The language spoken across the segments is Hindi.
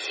जी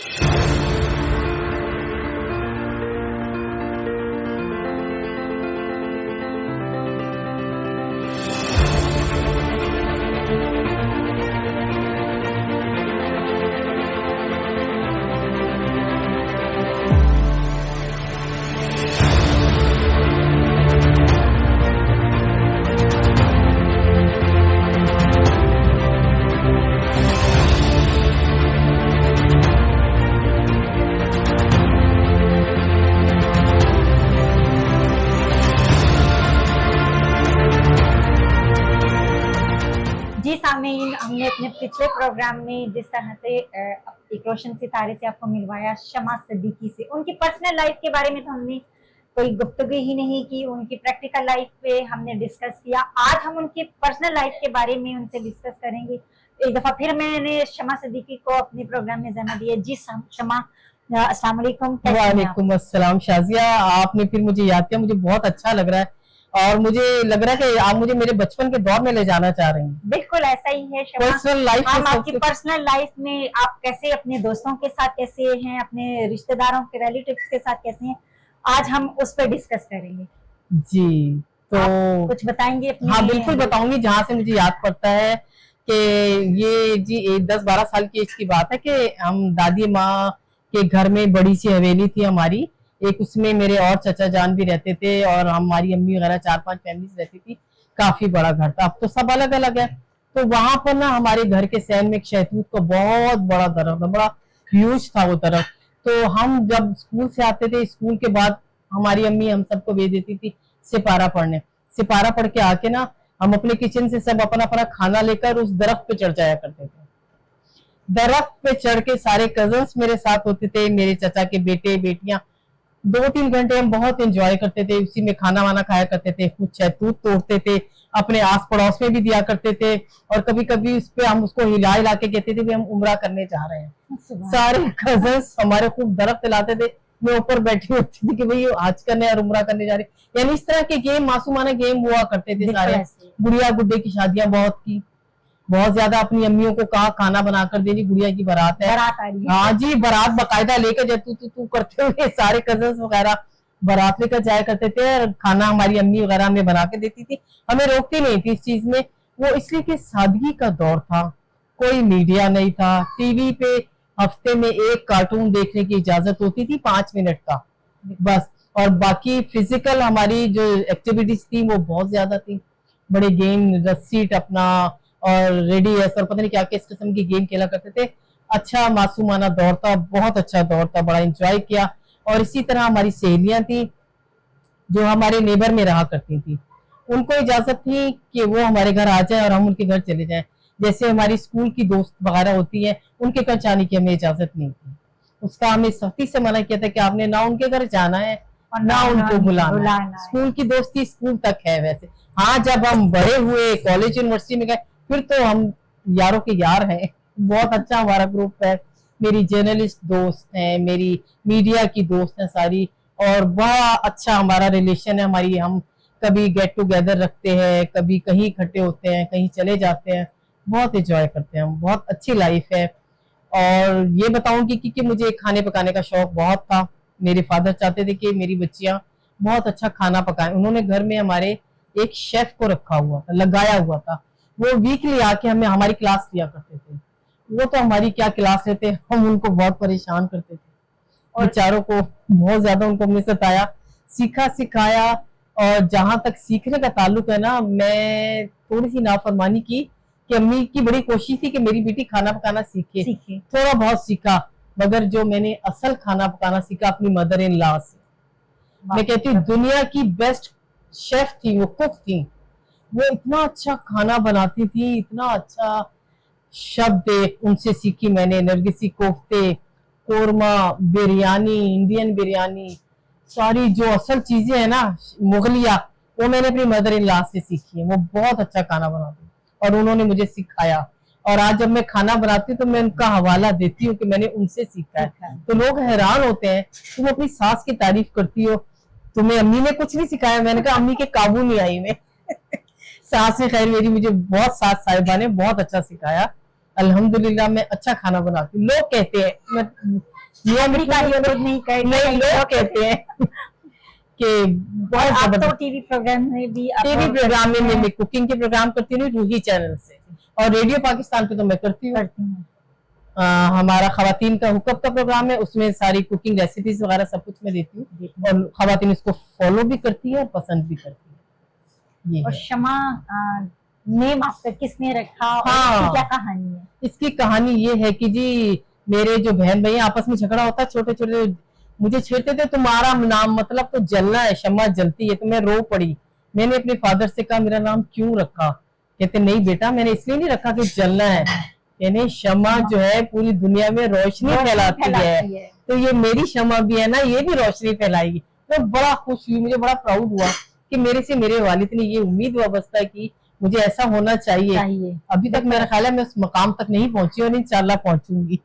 सामीन, हमने अपने पिछले प्रोग्राम में जिस तरह से एक रोशन सितारे से आपको मिलवाया शमा सिद्दीकी से, उनकी पर्सनल लाइफ के बारे में तो हमने कोई गुफ्तगू ही नहीं की, उनकी प्रैक्टिकल लाइफ पे हमने डिस्कस किया। आज हम उनकी पर्सनल लाइफ के बारे में उनसे डिस्कस करेंगे। एक दफा फिर मैंने शमा सिद्दीकी को अपने प्रोग्राम में जमा दिया। जी शमा, अस्सलाम वालेकुम। वालेकुम अस्सलाम शाजिया, आपने फिर मुझे याद किया, मुझे बहुत अच्छा लग रहा है और मुझे लग रहा है कि आप मुझे मेरे बचपन के दौर में ले जाना चाह रहे हैं। बिल्कुल ऐसा ही है शमा। पर्सनल लाइफ हम आपकी पर्सनल लाइफ में आप कैसे अपने दोस्तों के साथ कैसे हैं, अपने रिश्तेदारों के रिलेटिव्स के साथ कैसे हैं, आज हम उस पर डिस्कस करेंगे। जी, तो कुछ बताएंगे अपने? हाँ बिल्कुल बताऊंगी। जहाँ से मुझे याद पड़ता है कि ये जी 10-12 साल की एज की बात है कि हम दादी माँ के घर में बड़ी सी हवेली थी हमारी एक, उसमें मेरे और चचा जान भी रहते थे और हमारी अम्मी वगैरह 4-5 फैमिलीज रहती थी। काफी बड़ा घर था, अब तो सब अलग अलग है। तो वहां पर ना हमारे घर के सैन में एक शहतूत का बहुत बड़ा दरख्त था, बड़ा ह्यूज था वो दरख्त। तो हम जब स्कूल से आते थे, स्कूल के बाद हमारी अम्मी हम सबको भेज देती थी सिपारा पढ़ने। सिपारा पढ़ के आके ना हम अपने किचन से सब अपना अपना खाना लेकर उस दरख्त पे चढ़ जाया करते थे। दरख्त पे चढ़ के सारे कजन्स मेरे साथ होते थे, मेरे चचा के बेटे बेटियां। 2-3 घंटे हम बहुत एंजॉय करते थे, उसी में खाना वाना खाया करते थे, कुछ शहतूत तोड़ते थे, अपने आस पड़ोस में भी दिया करते थे और कभी कभी उस पे हम उसको हिला हिला के कहते थे भी हम उम्रा करने जा रहे हैं। सारे कजन्स हमारे खूब दरख्त लाते थे, मैं ऊपर बैठी होती थी कि भाई आज करने और उम्रा करने जा रहे। यानी इस तरह के गेम, मासूमाना गेम हुआ करते थे सारे। गुड़िया गुड्डे की शादियां बहुत की, बहुत ज्यादा। अपनी अम्मियों को कहा खाना बनाकर देनी, गुड़िया की बारात है, हाँ जी, बारात बकायदा लेकर जाते तू करते हुए सारे कजन्स वगैरह बारात लेकर जाया करते थे और खाना हमारी अम्मी वगैरह हमें बना के देती थी, हमें रोकती नहीं थी इस चीज में। वो इसलिए कि सादगी का दौर था, कोई मीडिया नहीं था, टीवी पे हफ्ते में एक कार्टून देखने की इजाजत होती थी 5 मिनट का बस, और बाकी फिजिकल हमारी जो एक्टिविटीज थी वो बहुत ज्यादा थी। बड़े गेम, रस्सी टपना और रेडियस और पता नहीं क्या किस किस्म की गेम खेला करते थे। अच्छा मासूमाना दौर था, बहुत अच्छा दौर था, बड़ा एंजॉय किया। और इसी तरह हमारी सहेलियां थी जो हमारे नेबर में रहा करती थी, उनको इजाजत थी कि वो हमारे घर आ जाए और हम उनके घर चले जाएं। जैसे हमारी स्कूल की दोस्त वगैरह होती है, उनके घर जाने की हमें इजाजत नहीं थी, उसका हमें सख्ती से मना किया था कि आपने ना उनके घर जाना है और ना उनको बुलाना। स्कूल की दोस्ती स्कूल तक है वैसे। हाँ, जब हम बड़े हुए, कॉलेज यूनिवर्सिटी में गए, फिर तो हम यारों के यार हैं। बहुत अच्छा हमारा ग्रुप है, मेरी जर्नलिस्ट दोस्त हैं, मेरी मीडिया की दोस्त हैं सारी, और बहुत अच्छा हमारा रिलेशन है। हमारी, हम कभी गेट टुगेदर रखते हैं, कभी कहीं इकट्ठे होते हैं, कहीं चले जाते हैं, बहुत एंजॉय करते हैं हम, बहुत अच्छी लाइफ है। और ये बताऊंगी कि मुझे खाने पकाने का शौक बहुत था। मेरे फादर चाहते थे कि मेरी बच्चियां बहुत अच्छा खाना पकाएं। उन्होंने घर में हमारे एक शेफ को रखा हुआ था, लगाया हुआ था। वो वीकली आके हमें हमारी क्लास लिया करते थे। वो तो हमारी क्या क्लास लेते, हम उनको बहुत परेशान करते थे और बेचारों को बहुत ज्यादा उनको हमने सताया, सीखा सिखाया। और जहां तक सीखने का ताल्लुक है ना, मैं थोड़ी सी नाफरमानी की कि अम्मी की बड़ी कोशिश थी कि मेरी बेटी खाना पकाना सीखे। थोड़ा बहुत सीखा, मगर जो मैंने असल खाना पकाना सीखा अपनी मदर इन लॉ से। मैं कहती हूँ दुनिया की बेस्ट शेफ थी वो, कुक थी वो, इतना अच्छा खाना बनाती थी, इतना अच्छा। शब्द उनसे सीखी मैंने, नरगिसी कोफ्ते, कोरमा, बिरयानी, इंडियन बिरयानी, सारी जो असल चीजें है ना मुगलिया, वो मैंने अपनी मदर इन लॉ से सीखी है। वो बहुत अच्छा खाना बनाती और उन्होंने मुझे सिखाया। और आज जब मैं खाना बनाती हूँ तो मैं उनका हवाला देती हूँ कि मैंने उनसे सीखा है। तो लोग हैरान होते हैं, तुम अपनी सास की तारीफ करती हो, तुम्हें अम्मी ने कुछ नहीं सिखाया। मैंने कहा अम्मी के काबू नहीं आई मैं। सास ने, खैर मेरी मुझे बहुत, सास साहिबा ने बहुत अच्छा सिखाया, अल्हम्दुलिल्लाह मैं अच्छा खाना बनाती हूँ। लोग कहते हैं, मैं अपनी तारीफ खुद नहीं कर नहीं, लोग कहते हैं कि बहुत आप तो जबरदस्त। टीवी प्रोग्राम में भी टीवी प्रोग्राम में मैं कुकिंग के प्रोग्राम करती हूँ रूही चैनल से, और रेडियो पाकिस्तान पे तो मैं करती हूँ। करती हूँ। हमारा खवातीन का हुकम का प्रोग्राम है, उसमें सारी कुकिंग रेसिपीज वगैरह सब कुछ मैं देती हूँ, और खवातीन इसको फॉलो भी करती है और पसंद भी करती है। ये और है। शमा नेम आपका किसने रखा और हाँ, इसकी क्या कहानी है? इसकी कहानी ये है कि जी मेरे जो बहन भाई आपस में झगड़ा होता है, छोटे छोटे मुझे छेड़ते थे, तुम्हारा नाम मतलब तो जलना है, शमा जलती है। तो मैं रो पड़ी। मैंने अपने फादर से कहा मेरा नाम क्यों रखा? कहते नहीं बेटा मैंने इसलिए नहीं रखा कि जलना है, यानी शमा जो है पूरी दुनिया में रोशनी फैलाती है, तो ये मेरी शमा भी है ना, ये भी रोशनी फैलाएगी। मैं बड़ा खुश हुई, मुझे बड़ा प्राउड हुआ कि मेरे से मेरे वालिद ने ये उम्मीद वाबस्ता की, मुझे ऐसा होना चाहिए। अभी तक मेरा ख्याल है मैं उस मकाम तक नहीं पहुंची और इंशाल्लाह पहुंचूंगी।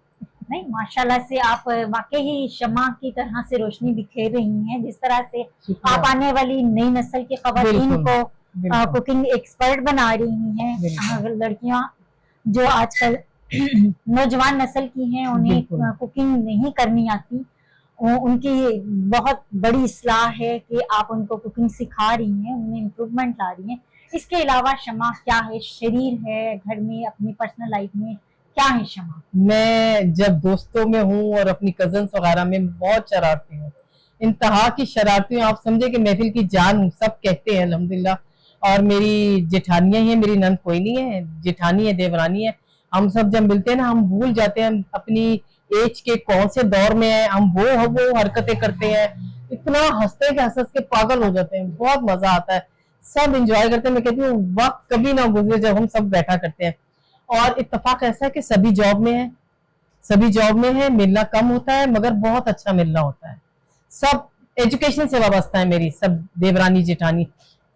नहीं, माशाल्लाह से आप वाकई ही शमा की तरह से रोशनी बिखेर रही हैं, जिस तरह से आप आने वाली नई नस्ल की खवातीन को कुकिंग एक्सपर्ट बना रही हैं। लड़कियां जो आजकल नौजवान नस्ल की हैं, उन्हें कुकिंग नहीं करनी आती, उनकी बहुत बड़ी इस्लाह है कि आप उनको कुकिंग सिखा रही हैं, उनमें इम्प्रूवमेंट ला रही हैं। इसके अलावा शमा क्या है? शरीर है, घर में, अपनी पर्सनल लाइफ में क्या है शमा? मैं जब दोस्तों में हूँ और अपनी कजन्स वगैरह में बहुत शरारती हूँ, इंतहा की शरारती हूँ। आप समझे कि महफिल की जान हूँ, सब कहते हैं अल्हम्दुलिल्लाह। और मेरी जेठानियां ही है, मेरी नंद कोई नहीं है, जेठानी है, देवरानी है। हम सब जब मिलते हैं ना, हम भूल जाते हैं अपनी एज के कौन से दौर में है, हम वो हरकतें करते हैं, इतना हंसते हैं कि हंस के पागल हो जाते हैं। बहुत मजा आता है, सब एंजॉय करते हैं। मैं कहती हूँ वक्त कभी ना गुजरे जब हम सब बैठा करते हैं। और इत्तेफाक ऐसा है कि सभी जॉब में है, सभी जॉब में है, मिलना कम होता है मगर बहुत अच्छा मिलना होता है। सब एजुकेशन से वाबस्ता है, मेरी सब देवरानी जेठानी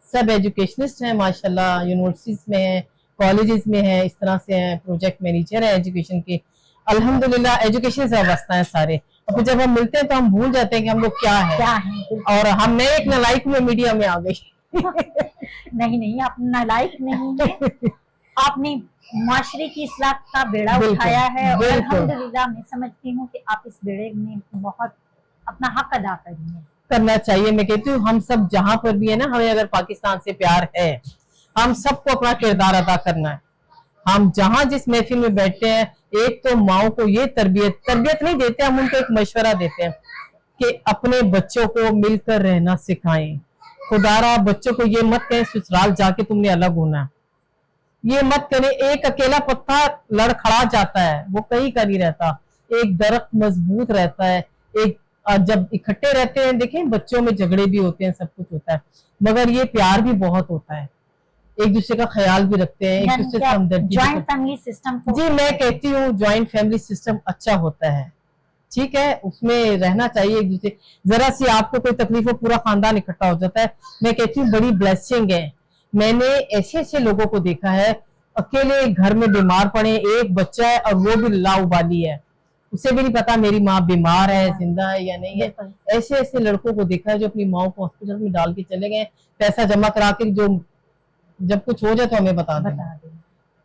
सब एजुकेशनिस्ट हैं माशाल्लाह, यूनिवर्सिटीज में है, कॉलेजेस में है, इस तरह से है, प्रोजेक्ट मैनेजर है एजुकेशन के। अल्हम्दुलिल्लाह एजुकेशन से वाबस्ता है सारे। और फिर जब हम मिलते हैं तो हम भूल जाते हैं कि हम लोग क्या है। और हम मैं एक नालायक में मीडिया में आ गई। नहीं, आप नालायक नहीं है, आपने माशरे की इस्लाह का बेड़ा उठाया है, और अल्हम्दुलिल्लाह मैं समझती हूँ कि आप इस बेड़े में बहुत अपना हक अदा कर रही हैं। करना चाहिए। मैं कहती हूँ हम सब जहां पर भी है ना, हमें अगर पाकिस्तान से प्यार है, हम सबको अपना किरदार अदा करना है। हम जहां जिस महफिल में बैठते हैं, एक तो माओ को ये तरबियत नहीं देते, हम उनको एक मशवरा देते हैं कि अपने बच्चों को मिलकर रहना सिखाएं। खुदारा बच्चों को ये मत कहें ससुराल जाके तुमने अलग होना, ये मत करें। एक अकेला पत्थर लड़खड़ा जाता है, वो कहीं का नहीं रहता। एक दरख्त मजबूत रहता है। एक जब इकट्ठे रहते हैं, देखें बच्चों में झगड़े भी होते हैं, सब कुछ होता है, मगर ये प्यार भी बहुत होता है, एक दूसरे का ख्याल भी रखते हैं, एक दूसरे से हमदर्दी। ज्वाइंट फैमिली सिस्टम जी मैं कहती हूँ ज्वाइंट फैमिली सिस्टम अच्छा होता है, ठीक है, उसमें रहना चाहिए एक दूसरे। जरा सी आपको कोई तकलीफ हो, पूरा खानदान इकट्ठा हो जाता है। मैं कहती हूँ बड़ी ब्लेसिंग है। मैंने ऐसे ऐसे लोगों को देखा है, अकेले घर में बीमार पड़े, एक बच्चा है और वो भी लाउबाली है, उसे भी नहीं पता मेरी माँ बीमार है, जिंदा है या नहीं है। ऐसे ऐसे लड़कों को देखा है जो अपनी माँ को हॉस्पिटल में डाल के चले गए, पैसा जमा करा के, जो जब कुछ हो जाए तो हमें बता दें।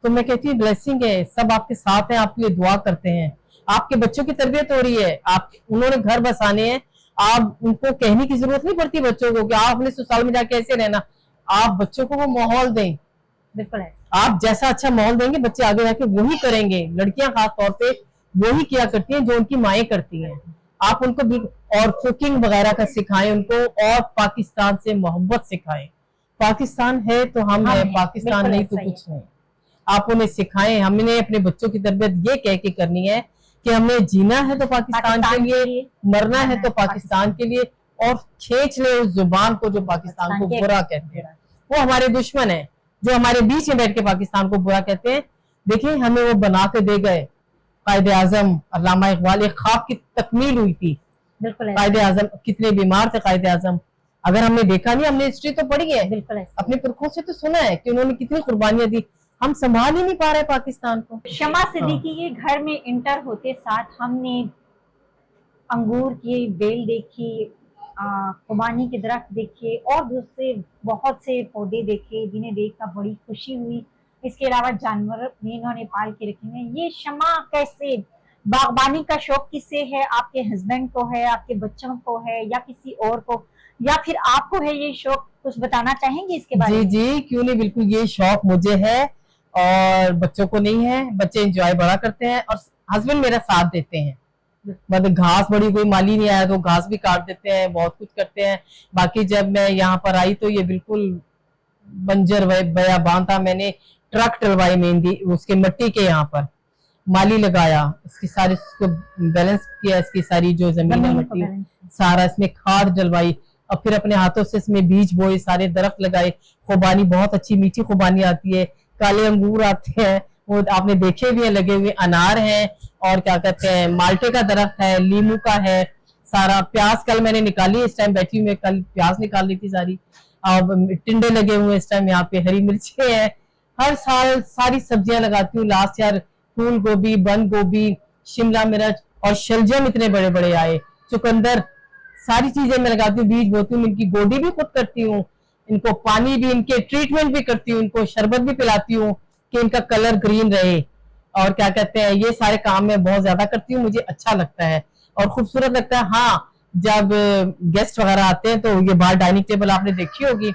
तो मैं कहती हूँ ब्लेसिंग है, सब आपके साथ हैं, आपके लिए दुआ करते हैं। आपके बच्चों की तरबियत हो रही है, आप उन्होंने घर बसाने हैं, आप उनको कहने की जरूरत नहीं पड़ती बच्चों को कि आप अपने ससुराल में जाके ऐसे रहना। आप बच्चों को वो माहौल दें, बिल्कुल है। आप जैसा अच्छा माहौल देंगे बच्चे आगे जाके वही करेंगे। लड़कियां खास तौर पे वही किया करती हैं जो उनकी माएँ करती हैं। आप उनको और कुकिंग वगैरह का सिखाएं उनको, और पाकिस्तान से मोहब्बत सिखाएं। पाकिस्तान है तो हम है, पाकिस्तान नहीं तो कुछ नहीं। आप उन्हें सिखाएं। हमने अपने बच्चों की तरबियत ये कह के करनी है कि हमें जीना है तो पाकिस्तान के लिए, मरना है तो पाकिस्तान के लिए, और खींच ले उस जुबान को जो पाकिस्तान को बुरा कहते हैं। वो हमारे दुश्मन है जो हमारे बीच में बैठ के पाकिस्तान को बुरा कहते हैं। देखिए हमें वो बना के दे गए कायदे आजम, अल्लामा इकबाल, एक ख्वाब की तकमील हुई थी। कायदे आजम कितने बीमार थे कायदे आजम, अगर हमने देखा नहीं, हमने हिस्ट्री तो पढ़ी है, अपने पुरखों से तो सुना है कि उन्होंने कितनी कुर्बानियां दी। हम संभाल ही नहीं पा रहे पाकिस्तान को। शमा सिद्दीकी के घर में इंटर होते साथ हमने अंगूर की बेल देखी, खुबानी के दरख्त देखे, और दूसरे बहुत से पौधे देखे जिन्हें देखकर बड़ी खुशी हुई। इसके अलावा जानवर भी इन्होंने पाल के रखे हैं। ये शमा कैसे, बागबानी का शौक किससे है? आपके हस्बैंड को है, आपके बच्चों को है, या किसी और को, या फिर आपको है ये शौक? कुछ बताना चाहेंगे इसके बारे जी में? जी, क्यों नहीं, बिल्कुल ये शौक मुझे है और बच्चों को नहीं है। बच्चे एंजॉय बड़ा करते हैं और हस्बैंड मेरा साथ देते हैं। मतलब घास बड़ी, कोई माली नहीं आया तो घास भी काट देते हैं, बहुत कुछ करते हैं। बाकी जब मैं यहाँ पर आई तो ये बिल्कुल बंजर बयाबान था। मैंने ट्रक टलवाई मेहंदी उसके मिट्टी के, यहाँ पर माली लगाया, इसकी सारी उसको बैलेंस किया, इसकी सारी जो जमीन है जमीन को मिट्टी बैलेंस। सारा इसमें खाद डलवाई और फिर अपने हाथों से इसमें बीज बोए, सारे दरख्त लगाए। खुबानी बहुत अच्छी मीठी खुबानी आती है, काले अंगूर आते हैं, वो आपने देखे भी है लगे हुए, अनार है और क्या कहते हैं माल्टे का दरख्त है, लीमू का है सारा। प्याज कल मैंने निकाली, इस टाइम बैठी हुई मैं कल प्याज निकाल रही थी सारी। अब टिंडे लगे हुए इस टाइम यहाँ पे, हरी मिर्ची है। हर साल सारी सब्जियां लगाती हूँ। लास्ट ईयर फूल गोभी, बंद गोभी, शिमला मिर्च और शलजम इतने बड़े बड़े आए, चुकंदर, सारी चीजें मैं लगाती हूँ, बीज बोती हूँ। इनकी गोडी भी खुद करती हूँ, इनको पानी भी, इनके ट्रीटमेंट भी करती हूँ, इनको शरबत भी पिलाती हूँ कि इनका कलर ग्रीन रहे। और क्या कहते हैं, ये सारे काम मैं बहुत ज्यादा करती हूँ, मुझे अच्छा लगता है और खूबसूरत लगता है। हाँ, जब गेस्ट वगैरह आते हैं तो ये बाहर डाइनिंग टेबल आपने देखी होगी,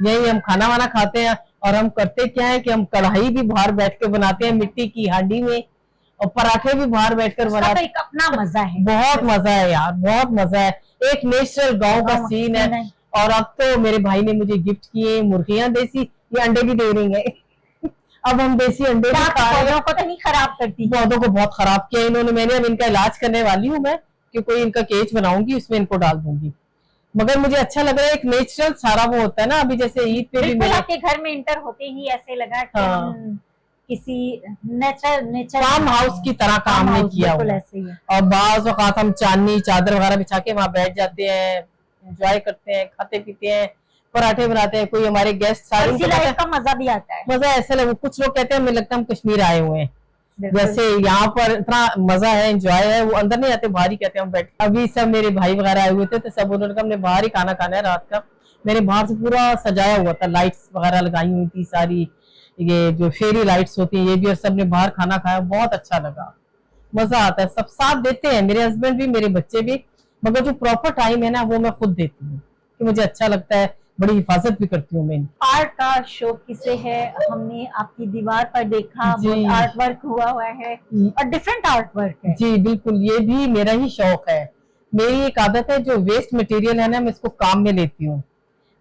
यही हम खाना वाना खाते हैं। और हम करते क्या है कि हम कढ़ाई भी बाहर बैठ के बनाते हैं मिट्टी की हांडी में, और पराठे भी बाहर बैठकर उसका बनाते तो एक अपना मजा है। बहुत मजा है यार, बहुत मजा है। एक नेचुरल गांव का सीन है। और अब तो मेरे भाई ने मुझे गिफ्ट किए मुर्गियां देसी, ये अंडे भी दे रही हैं। अब हम देसी अंडे भी खा रहे हैं। पौधों को तो नहीं खराब करती? पौधों को बहुत खराब किया इन्होंने। मैंने अब इनका इलाज करने वाली हूँ मैं, कि कोई इनका केज बनाऊंगी, उसमें इनको डाल दूंगी। मगर मुझे अच्छा लग रहा है, एक नेचुरल सारा वो होता है ना। अभी जैसे ईद पे भी बिल्कुल, मेरे आपके घर में इंटर होते ही ऐसे लगा कि हाँ, हम किसी नेचर फार्म हाउस की तरह काम नहीं किया बिल्कुल हुआ। ऐसे ही है। और बाज औकात हम चांदनी चादर वगैरह बिछा के वहां बैठ जाते हैं, एंजॉय करते हैं, खाते पीते हैं, पराठे बनाते हैं। कोई हमारे गेस्ट सारे, इसी लाइफ का मजा भी आता है। मजा ऐसा लगे, कुछ लोग कहते हैं हमें लगता है हम कश्मीर आए हुए हैं। बिल्कुल। जैसे यहाँ पर इतना मजा है, एंजॉय है, वो अंदर नहीं आते, बाहर ही कहते हैं हम बैठ। अभी सब मेरे भाई वगैरह आए हुए थे तो सब उन्होंने कहा हमने बाहर ही खाना खाना है रात का। मैंने बाहर से पूरा सजाया हुआ था, लाइट्स वगैरह लगाई हुई थी सारी, ये जो फेरी लाइट्स होती है ये भी, और सबने बाहर खाना खाया, बहुत अच्छा लगा। मजा आता है, सब साथ देते हैं, मेरे हस्बैंड भी, मेरे बच्चे भी। मगर जो प्रॉपर टाइम है ना वो मैं खुद देती हूँ, कि मुझे अच्छा लगता है, बड़ी हिफाजत भी करती हूँ मैं। आर्ट का शौक किसे है? हमने आपकी दीवार पर देखा, जी। बहुत आर्ट वर्क हुआ है और डिफरेंट आर्ट वर्क है। जी बिल्कुल, ये भी मेरा ही शौक है। मेरी एक आदत है, जो वेस्ट मटेरियल है ना मैं इसको काम में लेती हूँ।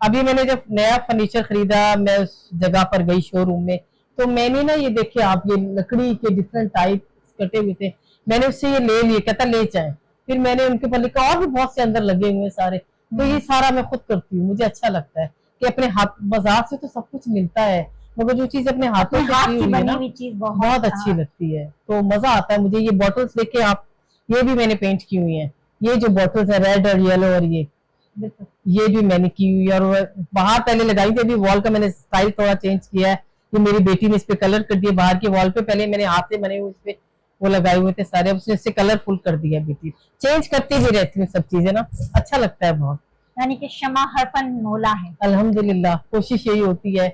अभी मैंने जब नया फर्नीचर खरीदा, मैं उस जगह पर गई शोरूम में, तो मैंने ना ये देखे आप, ये लकड़ी के डिफरेंट टाइप कटे हुए थे, मैंने उससे ये ले लिए, कहता ले जाए। फिर मैंने उनके ऊपर लिखा, और भी बहुत से अंदर लगे हुए सारे। तो ये सारा मैं खुद करती हूँ, मुझे अच्छा लगता है कि अपने हाथ, बाजार से तो सब कुछ मिलता है मगर जो चीज अपने हाथों से हाथ की की हुई है बनी ना, हुई चीज बहुत अच्छी लगती है, तो मजा आता है मुझे। ये बॉटल्स देखे आप, ये भी मैंने पेंट की हुई है। ये जो बॉटल्स है रेड और येलो, और ये भी मैंने की हुई है। और बाहर पहले लगाई थी, अभी वॉल का मैंने स्टाइल थोड़ा चेंज किया है। ये मेरी बेटी ने इस पे कलर कर दिया, बाहर की वॉल पे पहले मैंने हाथ से बने हुए इस पे वो लगाए हुए थे सारे, उसने इससे कलरफुल कर दिया। बेटी चेंज करती भी रहती हूँ सब चीजें ना, अच्छा लगता है बहुत। यानी कि शमा हर फन मोला है। अल्हम्दुलिल्लाह, कोशिश यही होती है।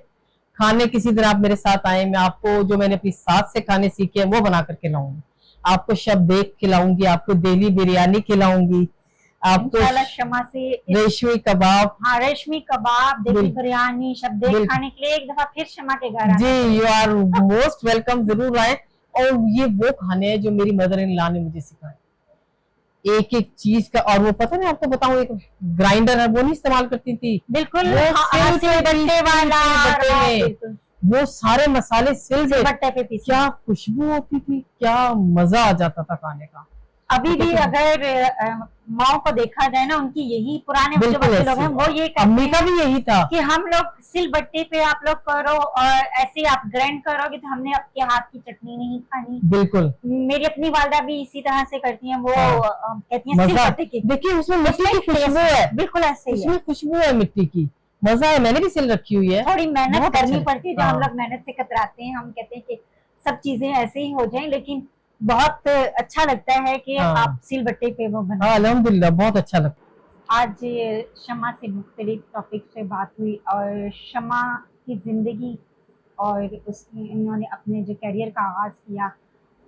खाने किसी दिन आप मेरे साथ आए, मैं आपको जो मैंने अपनी सास से खाने सीखे हैं वो बना कर खिलाऊंगी। आपको शबदेक खिलाऊंगी, आपको दिल्ली बिरयानी खिलाऊंगी, आपको इंशाल्लाह शमा से रेशमी कबाब। हाँ, रेशमी कबाब, दिल्ली बिरयानी, शब्देक खाने के लिए एक दफा फिर शमा के घर आना। जी, यू आर मोस्ट वेलकम, जरूर आए। और ये वो खाने हैं जो मेरी मदर इन लॉ ने मुझे सिखाए, एक एक चीज का। और वो पता नहीं आपको बताऊं, एक ग्राइंडर है वो नहीं इस्तेमाल करती थी, बिल्कुल वो बट्टे वाला, बट्टे वो सारे मसाले सिल बट्टे पे पीस। क्या खुशबू होती थी, क्या मजा आ जाता था खाने का। अभी भी अगर माओ को देखा जाए ना, उनकी यही पुराने जो बच्चे लोग हैं वो ये कहते अम्मी का भी यही था कि हम लोग सिल बट्टे पे आप लोग करो और ऐसे आप ग्राइंड करोगे तो हमने आपके हाथ की चटनी नहीं खानी। बिल्कुल, मेरी अपनी वालदा भी इसी तरह से करती हैं, वो कहती हैं सिल बट्टे की। देखिए उसमें मिट्टी की खुशबू है, बिल्कुल ऐसे ही उसमें खुशबू है मिट्टी की, मजा है। मैंने भी सिल रखी हुई है, थोड़ी मेहनत करनी पड़ती है, जो हम हाँ। लोग मेहनत से कतराते हैं। हम कहते हैं कि सब चीजें ऐसे ही हो जाएं, लेकिन बहुत अच्छा लगता है कि आप सिल बट्टे पे वो बना। अल्हम्दुलिल्लाह, बहुत अच्छा लगता है। आज शमा से मुख्तलिफ टॉपिक से बात हुई और शमा की जिंदगी और इन्होंने अपने जो करियर का आगाज किया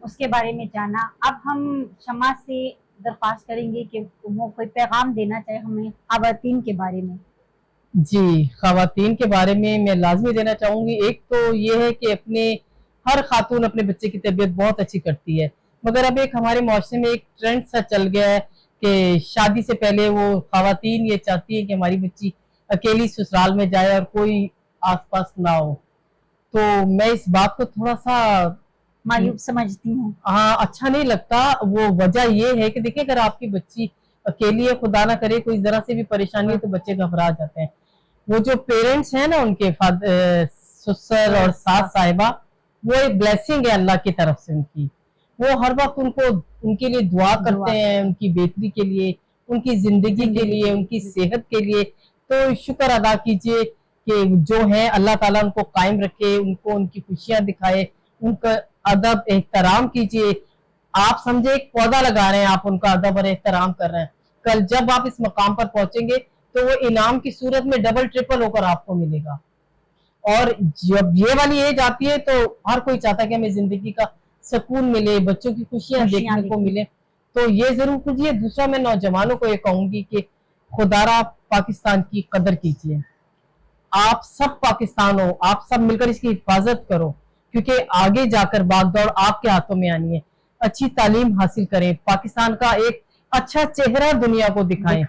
उसके बारे में जाना। अब हम शमा से दरख्वास्त करेंगे कि वो कोई पैगाम देना चाहे हमें खवातीन के बारे में। जी, खवातीन के बारे में मैं लाजमी देना चाहूंगी। एक तो ये है कि हर खातून अपने बच्चे की तरबियत बहुत अच्छी करती है, मगर अब एक हमारे माशरे में एक ट्रेंड सा चल गया है कि शादी से पहले वो खवातीन ये चाहती है कि हमारी बच्ची अकेली ससुराल में जाए और कोई आसपास ना हो। तो मैं इस बात को थोड़ा सा मायूब समझती हूँ। हाँ, अच्छा नहीं लगता। वो वजह ये है कि देखिए, अगर आपकी बच्ची अकेली है, खुदा ना करे कोई जरा से भी परेशानी हो तो बच्चे घबरा जाते हैं। वो जो पेरेंट्स हैं ना, उनके ससुर और सास साहिबा, वो एक ब्लेसिंग है अल्लाह की तरफ से उनकी। वो हर वक्त उनके लिए दुआ करते हैं, उनकी बेहतरी के लिए, उनकी जिंदगी के लिए, उनकी सेहत के लिए। तो शुक्र अदा कीजिए कि जो है अल्लाह ताला उनको कायम रखे, उनको उनकी खुशियां दिखाए, उनका अदब एहतराम कीजिए। आप समझे एक पौधा लगा रहे हैं, आप उनका अदब और एहतराम कर रहे हैं। कल जब आप इस मकाम पर पहुंचेंगे तो वो इनाम की सूरत में डबल ट्रिपल होकर आपको मिलेगा। और जब ये वाली एज आती है तो हर कोई चाहता है कि हमें जिंदगी का सुकून मिले, बच्चों की खुशियां देखने को मिले। तो ये जरूर कीजिए। दूसरा, मैं नौजवानों को ये कहूंगी कि खुदारा पाकिस्तान की कदर कीजिए। आप सब पाकिस्तान हो, आप सब मिलकर इसकी हिफाजत करो, क्योंकि आगे जाकर बागदौड़ आपके हाथों में आनी है। अच्छी तालीम हासिल करें, पाकिस्तान का एक अच्छा चेहरा दुनिया को दिखाएं।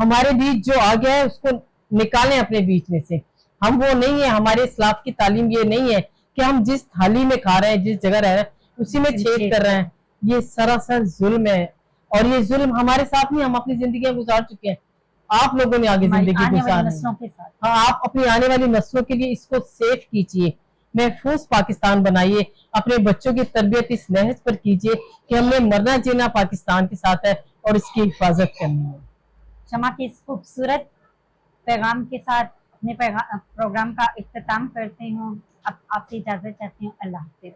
हमारे बीच जो आ गया है उसको निकालें अपने बीच में से। हम वो नहीं है, हमारे इस्लाम की तालीम ये नहीं है कि हम जिस थाली में खा रहे हैं, जिस जगह रह रहे हैं, उसी में छेद कर रहे हैं। ये सरासर जुल्म है, और ये जुल्म हमारे साथ नहीं, हम अपनी जिंदगी गुजार चुके हैं। आप लोगों ने आगे जिंदगी गुजारनी है। हाँ, आप अपनी आने वाली नस्लों के लिए इसको सेफ कीजिए, महफूज पाकिस्तान बनाइए। अपने बच्चों की तरबियत इस नहज पर कीजिए कि हमने मरना जीना पाकिस्तान के साथ है और इसकी हिफाजत करनी है। शमा के इस खूबसूरत पैगाम के साथ अपने प्रोग्राम का इख्तिताम करते हूँ। अब आपसे इजाजत चाहती हूँ। अल्लाह हाफिज।